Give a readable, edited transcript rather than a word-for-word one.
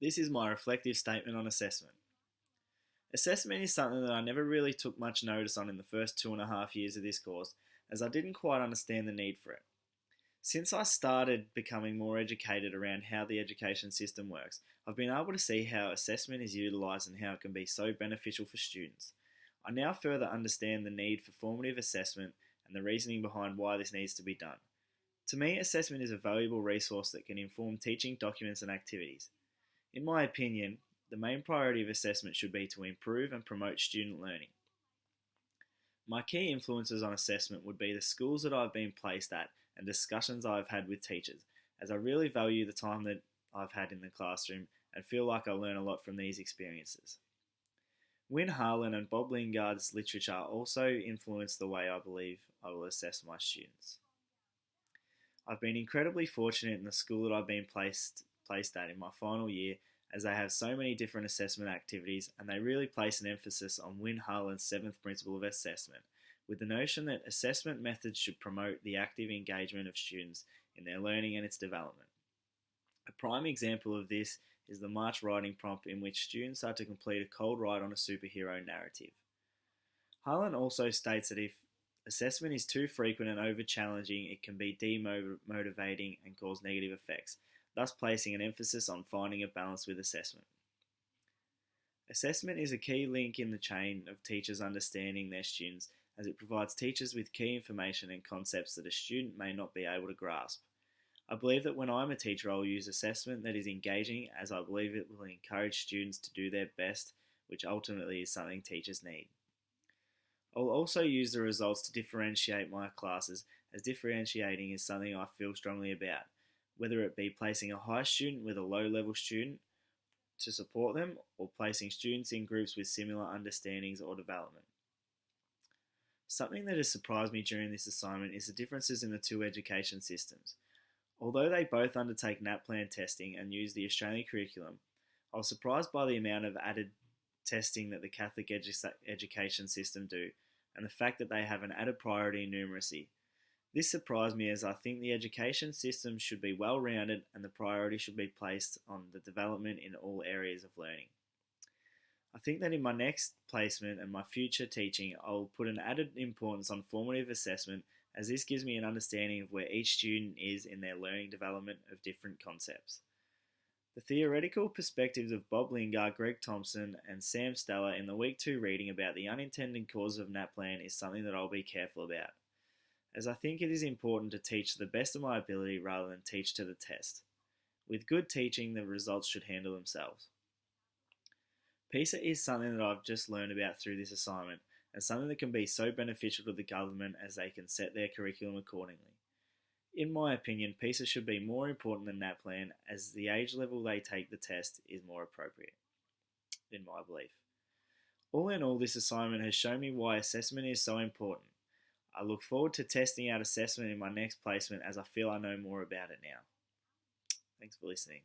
This is my reflective statement on assessment. Assessment is something that I never really took much notice on in the first 2.5 years of this course, as I didn't quite understand the need for it. Since I started becoming more educated around how the education system works, I've been able to see how assessment is utilised and how it can be so beneficial for students. I now further understand the need for formative assessment and the reasoning behind why this needs to be done. To me, assessment is a valuable resource that can inform teaching documents and activities. In my opinion, the main priority of assessment should be to improve and promote student learning. My key influences on assessment would be the schools that I've been placed at and discussions I've had with teachers, as I really value the time that I've had in the classroom and feel like I learn a lot from these experiences. Wynne Harlan and Bob Lingard's literature also influenced the way I believe I will assess my students. I've been incredibly fortunate in the school that I've been placed at in my final year, as they have so many different assessment activities and they really place an emphasis on Wynne Harlan's 7th principle of assessment, with the notion that assessment methods should promote the active engagement of students in their learning and its development. A prime example of this is the March writing prompt, in which students are to complete a cold write on a superhero narrative. Harlan also states that if assessment is too frequent and over-challenging, it can be demotivating and cause negative effects, thus placing an emphasis on finding a balance with assessment. Assessment is a key link in the chain of teachers understanding their students, as it provides teachers with key information and concepts that a student may not be able to grasp. I believe that when I'm a teacher, I'll use assessment that is engaging, as I believe it will encourage students to do their best, which ultimately is something teachers need. I'll also use the results to differentiate my classes, as differentiating is something I feel strongly about, whether it be placing a high student with a low level student to support them, or placing students in groups with similar understandings or development. Something that has surprised me during this assignment is the differences in the two education systems. Although they both undertake NAPLAN testing and use the Australian curriculum, I was surprised by the amount of added testing that the Catholic education system do, and the fact that they have an added priority in numeracy. This surprised me, as I think the education system should be well-rounded and the priority should be placed on the development in all areas of learning. I think that in my next placement and my future teaching, I'll put an added importance on formative assessment, as this gives me an understanding of where each student is in their learning development of different concepts. The theoretical perspectives of Bob Lingard, Greg Thompson, and Sam Stella in the Week 2 reading about the unintended causes of NAPLAN is something that I'll be careful about, as I think it is important to teach to the best of my ability rather than teach to the test. With good teaching, the results should handle themselves. PISA is something that I've just learned about through this assignment, and something that can be so beneficial to the government as they can set their curriculum accordingly. In my opinion, PISA should be more important than NAPLAN, as the age level they take the test is more appropriate, in my belief. All in all, this assignment has shown me why assessment is so important. I look forward to testing out assessment in my next placement, as I feel I know more about it now. Thanks for listening.